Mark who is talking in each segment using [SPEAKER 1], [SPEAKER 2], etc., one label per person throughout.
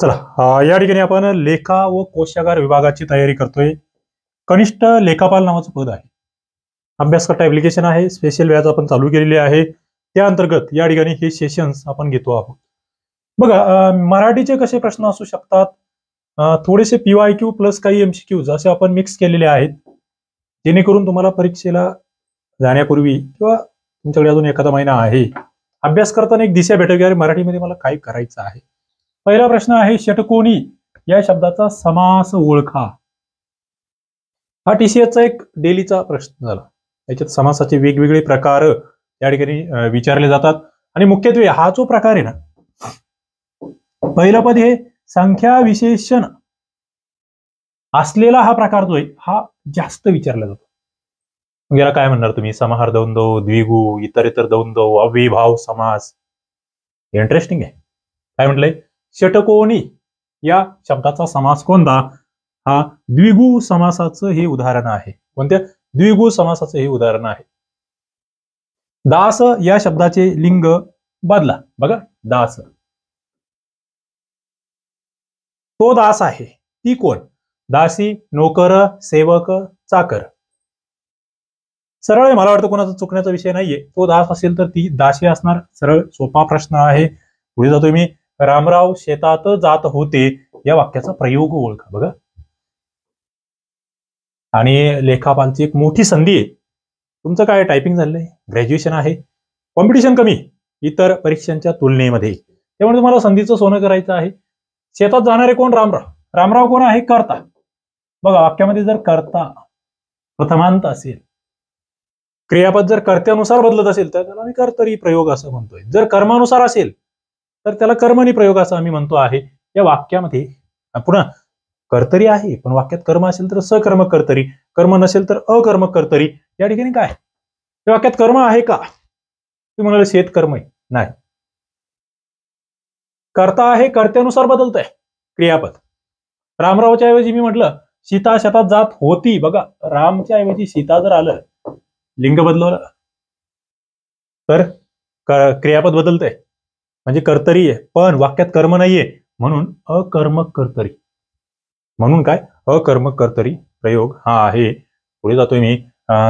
[SPEAKER 1] चला या ठिकाणी आपण लेखा व कोशागार विभागाची तयारी करतोय. कनिष्ठ लेखापाल नावाचं पद आहे. अभ्यासकर्ता ऍप्लिकेशन आहे. स्पेशल बॅच आपण चालू केलेली आहे. त्या अंतर्गत या ठिकाणी हे सेशन्स आपण घेतो आहोत. बघा मराठीचे कसे प्रश्न असू शकतात. थोडेसे PYQ प्लस काही MCQs असे आपण मिक्स केलेले आहेत, जेणेकरून तुम्हाला परीक्षेला जाण्यापूर्वी किंवा तुमच्याकडे अजून एखादा महिना आहे, अभ्यास करताना एक दिशा भेटेल की अरे मराठीमध्ये मला काय करायचं आहे. पहिला प्रश्न आहे, षटकोनी या शब्दाचा समास ओळखा. हा TCSचा एक डेलीचा प्रश्न झाला. याच्यात समासाचे वेगवेगळे प्रकार या ठिकाणी विचारले जातात आणि मुख्यत्वे हा जो प्रकार आहे ना, पहिला पद हे संख्या विशेषण असलेला हा प्रकार जो आहे हा जास्त विचारला जातो. याला काय म्हणणार तुम्ही? समाहार द्वंद्व, द्विगु, इतर द्वंद्व, अव्ययीभाव समास. इंटरेस्टिंग आहे. काय म्हटलंय? षटकोनी या शब्दाचा समास कोणता? हा द्विगु समासाचं हे उदाहरण आहे. कोणत्या? द्विगु समासाचं हे उदाहरण आहे. दास या शब्दाचे लिंग बदला. बघा, दास, तो दास आहे, ती कोण? दासी, नोकर, सेवक, चाकर. सरळ आहे, मला वाटतं कोणाचा चुकण्याचा विषय नाहीये. तो दास असेल तर ती दासी असणार. सरळ सोपा प्रश्न आहे. पुढे जातोय मी. रामराव शेतात जात होते या वाक्याचा प्रयोग ओळखा. बघा, आणि लेखापालची एक मोठी संधी आहे. तुमचं काय टायपिंग झालंय, ग्रॅज्युएशन आहे, कॉम्पिटिशन कमी इतर परीक्षांच्या तुलनेमध्ये, त्यामुळे तुम्हाला संधीचं सोनं करायचं आहे. शेतात जाणारे कोण? रामराव. रामराव कोण आहे? कर्ता. बघा, वाक्यामध्ये जर कर्ता प्रथमांत असेल, क्रियापद जर कर्त्यानुसार बदलत असेल तर त्याला आम्ही कर्तरी प्रयोग असं म्हणतोय. जर कर्मानुसार असेल तर त्याला कर्मणी प्रयोग असं आम्ही म्हणतो आहे. या वाक्यामध्ये पुन्हा कर्तरी आहे, पण वाक्यात कर्म असेल तर सकर्मक कर्तरी, कर्म नसेल तर अकर्मक कर्तरी. या ठिकाणी काय, या वाक्यात कर्म आहे का? तुम्ही म्हणाले शेतकर्म आहे, नाही. कर्ता आहे, कर्त्यानुसार बदलतंय क्रियापद. रामरावच्या ऐवजी मी म्हटलं सीता शेतात जात होती. बघा, रामच्या ऐवजी सीता जर आलं, लिंग बदलवलं तर क्रियापद बदलतंय, म्हणजे कर्तरी आहे, पण वाक्यात कर्म नाहीये, म्हणून अकर्मक कर्तरी. म्हणून काय? अकर्मक कर्तरी प्रयोग हा आहे. पुढे जातोय मी.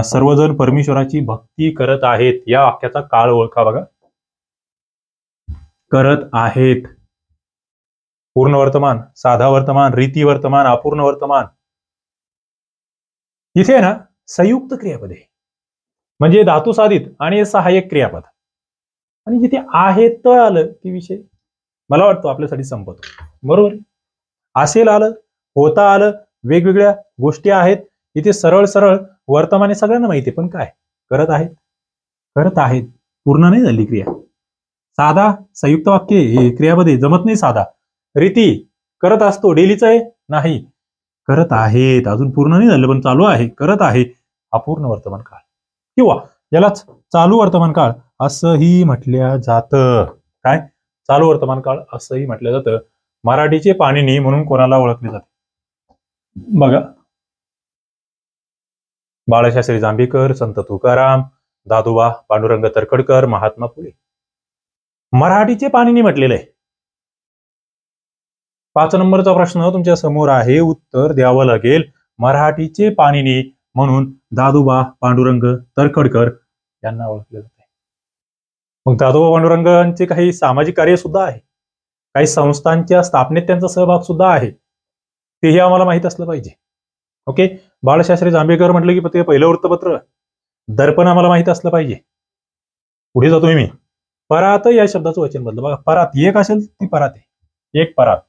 [SPEAKER 1] सर्वजण परमेश्वराची भक्ती करत आहेत या वाक्याचा काळ ओळखा. बघा, करत आहेत, पूर्ण वर्तमान, साधा वर्तमान, रीती वर्तमान, अपूर्ण वर्तमान. इथे ना संयुक्त क्रियापद आहे, म्हणजे धातू साधित आणि सहाय्यक क्रियापद. आणि जिथे आहेत तर आलं की विषय मला वाटतो आपल्यासाठी संपतो. बरोबर, असेल आलं, होता आलं, वेगवेगळ्या गोष्टी आहेत. इथे सरळ सरळ वर्तमाने सगळ्यांना माहिती, पण काय करत आहेत, करत आहेत, पूर्ण नाही झाली क्रिया. साधा संयुक्त वाक्य हे क्रियापद जमत नाही. साधा रीती करत असतो, डेलीचं आहे, नाही. करत आहेत, अजून पूर्ण नाही झालं पण चालू आहे, करत आहे, अपूर्ण वर्तमान काळ, किंवा यालाच चालू वर्तमान काळ असंही म्हटल्या जातं. काय? चालू वर्तमान काळ असंही म्हटलं जातं. मराठीचे पाणिनी म्हणून कोणाला ओळखले जाते? बघा, बाळशास्त्री जांभेकर, संत तुकाराम, दादोबा पांडुरंग तरखडकर, महात्मा फुले. मराठीचे पाणिनी म्हटलेलं आहे. 5 नंबरचा प्रश्न तुमच्या समोर आहे, उत्तर द्यावं लागेल. मराठीचे पाणिनी म्हणून दादोबा पांडुरंग तरखडकर यांना ओळखले जाते. मग दादोबा पांडुरंगांचे काही सामाजिक कार्य सुद्धा आहे, काही संस्थांच्या स्थापनेत त्यांचा सहभाग सुद्धा आहे, तेही आम्हाला माहित असलं पाहिजे. ओके, बाळशास्त्री जांभेकर म्हटलं की ते पहिलं वृत्तपत्र दर्पण आम्हाला माहित असलं पाहिजे. पुढे जातोय मी. परात या शब्दाचं वचन बदल. बघा, परात एक असेल ती परात आहे, एक परात.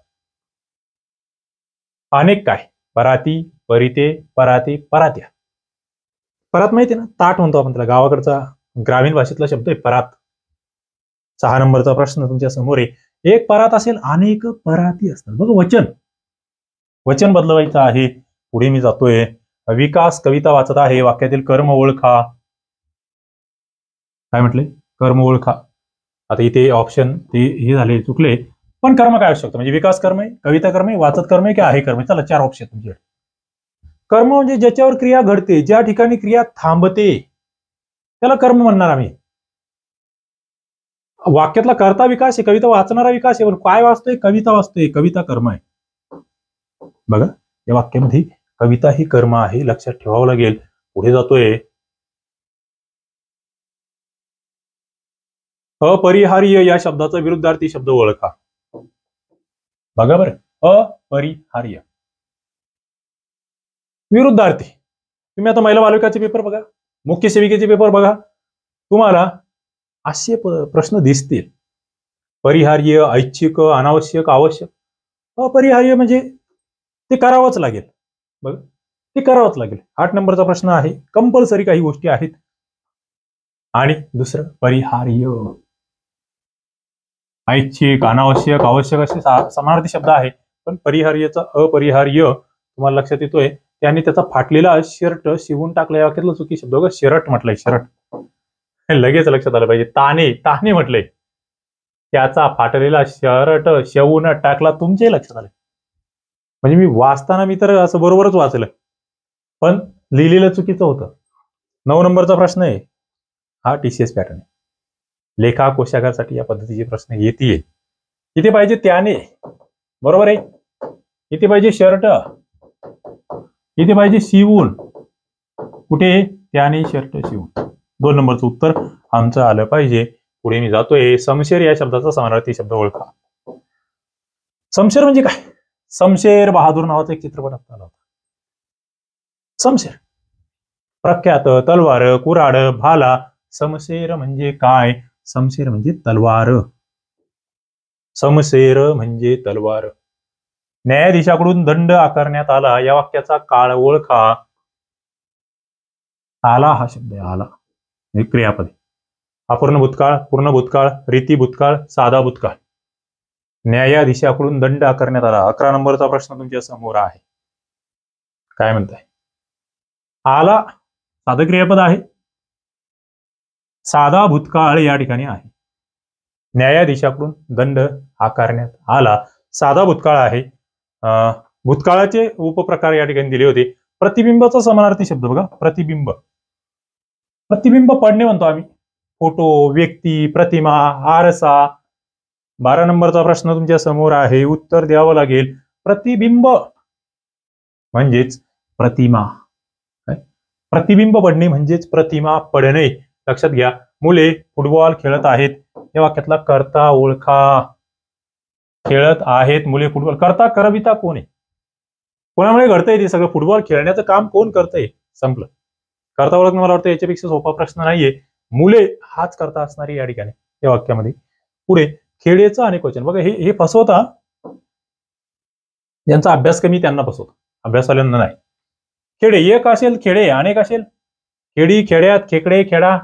[SPEAKER 1] अनेक काय? पराती, परिते, पराते, परात्या. परात माहिती ना, ताट म्हणतो आपण त्याला, गावाकडचा ग्रामीण भाषेतला शब्द आहे परात. 6 नंबरचा प्रश्न तुमच्या समोर आहे. एक परात असेल, अनेक पराती असतात. बघा, वचन, वचन बदलवायचं आहे. पुढे मी जातोय. विकास कविता वाचत आहे, वाक्यातील कर्म ओळखा. काय म्हटले? कर्म ओळखा. आता इथे ऑप्शन ते हे झाले, चुकले, पण कर्म काय असू शकतं? म्हणजे विकास कर्म आहे, कविता कर्म आहे, वाचत कर्म आहे, की आहे कर्म? चला, 4 ऑप्शन तुमच्याकडे. कर्म म्हणजे ज्याच्यावर क्रिया घडते, ज्या ठिकाणी क्रिया थांबते, त्याला कर्म म्हणणार आम्ही. वाक्यातला कर्ता विकास आहे, कविता वाचणारा विकास आहे, पण काय वाचतोय? कविता वाचतोय. कविता कर्म आहे. बघा या वाक्यामध्ये कविता ही कर्म आहे, लक्षात ठेवावं लागेल. पुढे जातोय, अपरिहार्य या शब्दाचा विरुद्धार्थी शब्द ओळखा. बघा बरं, अपरिहार्य विरुद्धार्थी. तुम्ही आता महिला बालविकाचे पेपर बघा, मुख्य सेविकेचे पेपर बघा, तुम्हाला असे प्रश्न दिसतील. परिहार्य, ऐच्छिक, अनावश्यक, आवश्यक. अपरिहार्य म्हणजे ते करावंच लागेल. बघ ते करावंच लागेल. 8 नंबरचा प्रश्न आहे. कंपल्सरी काही गोष्टी आहेत. आणि दुसरं परिहार्य, ऐच्छिक, अनावश्यक, आवश्यक असे समानार्थी शब्द आहे. पण परिहार्यचा अपरिहार्य तुम्हाला लक्षात येतोय. त्याने त्याचा फाटलेला शर्ट शिवून टाकला. या वाक्यातला चुकी शब्द बघा, शर्ट म्हटलंय. शर्ट लगेच लक्षात आलं पाहिजे. ताने, ताने म्हटलंय. त्याचा फाटलेला शर्ट शिवून टाकला. तुमच्याही लक्षात आलं. म्हणजे मी वाचताना मी तर असं बरोबरच वाचलं, पण लिहिलेलं चुकीचं होतं. 9 नंबरचा प्रश्न आहे. हा TCS पॅटर्न आहे. लेखा कोशागारसाठी या पद्धतीचे प्रश्न येतील. इथे पाहिजे त्याने, बरोबर आहे. इथे पाहिजे शर्ट, इथे पाहिजे शिवून. कुठे? त्याने शर्ट शिवून. 2 नंबरचं उत्तर आमचं आलं पाहिजे. पुढे मी जातोय, शमशेर या शब्दाचा समानार्थी शब्द ओळखा. शमशेर म्हणजे काय? शमशेर बहादूर नावाचा एक चित्रपट आला होता. शमशेर प्रख्यात तलवार, कुऱ्हाड, भाला. शमशेर म्हणजे काय? शमशेर म्हणजे तलवार. शमशेर म्हणजे तलवार. न्यायाधीशाकडून दंड आकारण्यात आला. या वाक्याचा काळ ओळखा. आला हा शब्द आहे. आला हे क्रियापद. अपूर्ण भूतकाळ, पूर्ण भूतकाळ, रीती भूतकाळ, साधा भूतकाळ. न्यायाधीशाकडून दंड आकारण्यात आला. 11 नंबरचा प्रश्न तुमच्या समोर आहे. काय म्हणताय? आला साधं क्रियापद आहे. साधा भूतकाळ या ठिकाणी आहे. न्यायाधीशाकडून दंड आकारण्यात आला. साधा भूतकाळ आहे. भूतकाळाचे उपप्रकार या ठिकाणी दिले होते. प्रतिबिंबाचा समानार्थी शब्द बघा, प्रतिबिंब. प्रतिबिंब पडणे म्हणतो आम्ही. फोटो, व्यक्ती, प्रतिमा, आरसा. 12 नंबरचा प्रश्न तुमच्या समोर आहे. उत्तर द्यावं लागेल. प्रतिबिंब म्हणजेच प्रतिमा. प्रतिबिंब पडणे म्हणजेच प्रतिमा पडणे. लक्षात घ्या. मुले फुटबॉल खेळत आहेत. या वाक्यातला कर्ता ओळखा. खेळत आहेत मुले फुटबॉल. कर्ता करविता कोण आहे? कोणामुळे घडतंय ते सगळं? फुटबॉल खेळण्याचं काम कोण करतंय? संपलं. कर्ता ओळखणं मला वाटतं याच्यापेक्षा सोपा प्रश्न नाहीये. मुले हाच कर्ता असणार आहे या ठिकाणी या वाक्यामध्ये. पुढे खेडेचं अनेक वचन बघा. हे फसवता ज्यांचा अभ्यास कमी त्यांना फसवतं, अभ्यासवाल्यांना नाही. खेडे एक असेल, खेडे अनेक असेल. खेडी, खेड्यात, खेकडे, खेडा.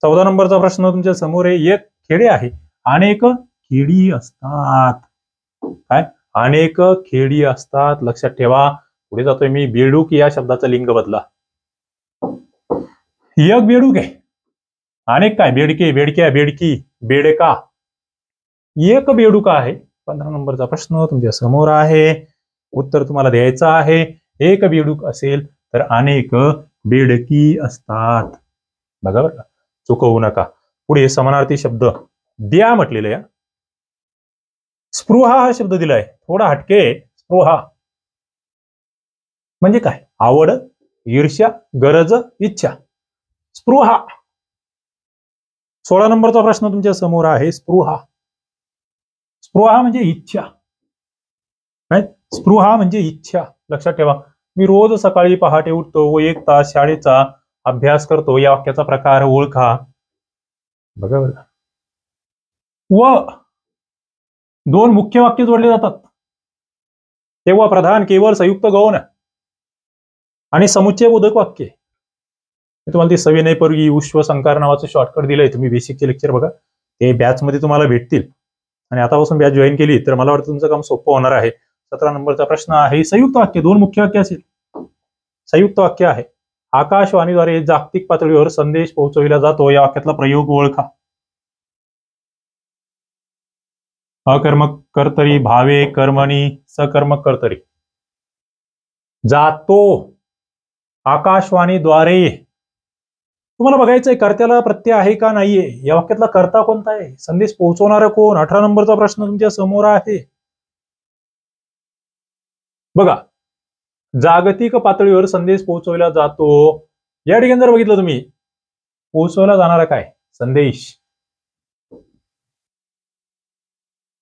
[SPEAKER 1] 14 नंबरचा प्रश्न तुमच्या समोर आहे. एक खेडे आहे, अनेक खेडी असतात. काय? अनेक खेडी असतात. लक्षात ठेवा. पुढे जातोय मी. बेडूक या शब्दाचा लिंग बदला. एक बेडूक आहे, अनेक काय? बेडके, बेडक्या, बेडकी, बेडका. एक बेडूका आहे. 15 नंबरचा प्रश्न तुमच्या समोर आहे. उत्तर तुम्हाला द्यायचं आहे. एक बेडूक असेल तर अनेक बेडकी असतात. बघा बरं, चुकवू नका. पुढे समानार्थी शब्द द्या म्हटलेलं आहे. स्पृहा हा शब्द दिलाय, थोडा हटके. स्पृहा म्हणजे काय? आवड, ईर्ष्या, गरज, इच्छा. स्पृहा. 16 नंबरचा प्रश्न तुमच्या समोर आहे. स्पृहा. स्पृहा म्हणजे इच्छा. काय? स्पृहा म्हणजे इच्छा. लक्षात ठेवा. मी रोज सकाळी पहाटे उठतो व 1 तास शाळेचा अभ्यास करतो. या वाक्याचा प्रकार ओळखा. बघा बघा. व 2 मुख्य वाक्य जोडले जातात तेव्हा प्रधान, केवळ, संयुक्त, गौण आणि समुच्चय बोधक वाक्य. मी तुम्हाला ते सविनयपूर्वी उश्व संकार नावाचं शॉर्टकट दिलंय. तुम्ही बेसिकचे लेक्चर बघा, ते बॅच मध्ये तुम्हाला भेटतील. आणि आतापासून बॅच जॉईन केली तर मला वाटतं तुमचं काम सोपं होणार आहे. 17 नंबरचा प्रश्न आहे. संयुक्त वाक्य. 2 मुख्य वाक्य असेल. संयुक्त वाक्य आहे. आकाशवाणीद्वारे जागतिक पातळीवर संदेश पोहोचविला जातो. या वाक्यातला प्रयोग ओळखा. अकर्मक कर्तरी, भावे, कर्मणी, सकर्मक कर्तरी. जातो आकाशवाणीद्वारे तुम्हाला बघायचंय कर्त्याला प्रत्यय आहे का नाहीये, या वाक्यातला कर्ता कोणता आहे, संदेश पोहोचवणारा कोण, 18 नंबरचा प्रश्न तुमच्या समोर आहे. बघा, जागतिक पातळीवर संदेश पोहोचवला जातो. या ठिकाणी जर बघितलं तुम्ही, पोहोचवला जाणारा काय, संदेश.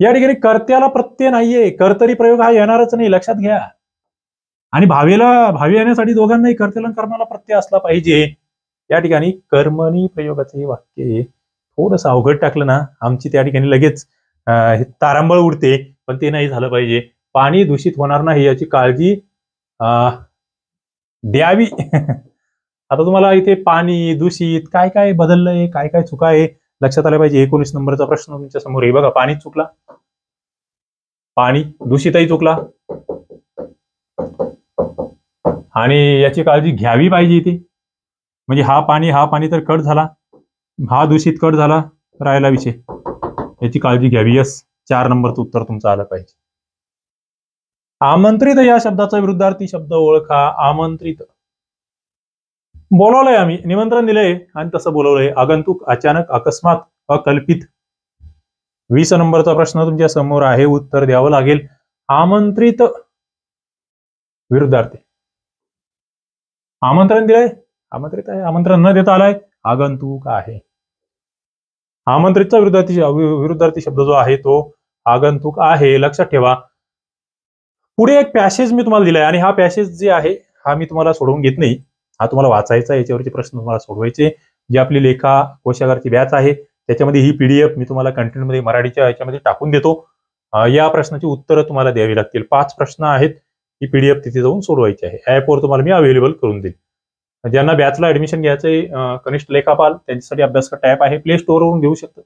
[SPEAKER 1] या ठिकाणी कर्त्याला प्रत्यय नाहीये, कर्तरी प्रयोग हा येणारच नाही, लक्षात घ्या. आणि भावी येण्यासाठी दोघांनाही कर्त्याला कर्माला प्रत्यय असला पाहिजे. या ठिकाणी कर्मणी प्रयोगाचे वाक्य थोडस अवघड टाकलं ना, आमची त्या ठिकाणी लगेच तारांबळ उडते, पण ते नाही झालं पाहिजे. पाणी दूषित होणार नाही याची काळजी द्यावी. आता तुम्हाला इथे पाणी दूषित काय काय बदललंय, काय काय चुका आहे लक्षात आलं पाहिजे. 19 नंबरचा प्रश्न तुमच्या समोर आहे बघा. पाणी चुकला, पाणी दूषितही चुकला, आणि याची काळजी घ्यावी पाहिजे इथे. म्हणजे हा पाणी तर कट झाला, हा दूषित कट झाला, राहिला विषय, याची काळजी घ्यावी. यस, 4 नंबरचं उत्तर तुमचं आलं पाहिजे. आमंत्रित या शब्दाचा विरुद्धार्थी शब्द ओळखा. आमंत्रित, बोलवलंय आम्ही, निमंत्रण दिलंय आणि तसं बोलवलंय. आगंतुक, अचानक, अकस्मात, अकल्पित. 20 नंबरचा प्रश्न तुमच्या समोर आहे, उत्तर द्यावं लागेल. आमंत्रित विरुद्धार्थी, आमंत्रण दिलंय, आमंत्रित आहे, आमंत्रण न देता आलाय, आगंतुक आहे. आमंत्रितचा विरुद्धार्थी शब्द जो आहे तो आगंतुक आहे, लक्षात ठेवा. पुढे एक पॅसेज मी तुम्हाला दिलाय, आणि हा पॅसेज जे आहे हा मी तुम्हाला सोडवून घेत नाही, हा तुम्हाला वाचायचा, याच्यावरचे प्रश्न तुम्हाला सोडवायचे. जी आपली लेखा कोशागारची बॅच आहे त्याच्यामध्ये ही पीडीएफ मी तुम्हाला कंटेंटमध्ये मराठीच्या याच्यामध्ये टाकून देतो. या प्रश्नाची उत्तरं तुम्हाला द्यावी लागतील. 5 प्रश्न आहेत, ही पीडीएफ तिथे जाऊन सोडवायची आहे. ऍपवर तुम्हाला मी अवेलेबल करून देईल. ज्यांना बॅचला ऍडमिशन घ्यायचंय, कनिष्ठ लेखापाल, त्यांच्यासाठी अभ्यास करता ऍप आहे, प्ले स्टोअरवरून घेऊ शकतात.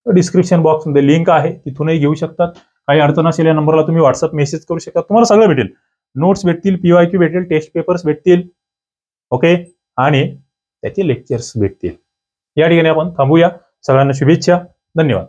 [SPEAKER 1] डिस्क्रिप्शन बॉक्समध्ये लिंक आहे, तिथूनही घेऊ शकतात. काही अडचण असेल या नंबरला तुम्ही व्हॉट्सअप मेसेज करू शकता, तुम्हाला सगळं भेटेल. नोट्स भेटतील, PYQ भेटेल, टेस्ट पेपर्स भेटतील, ओके, आणि त्याचे लेक्चर्स भेटतील. या ठिकाणी आपण थांबूया. सगळ्यांना शुभेच्छा, धन्यवाद.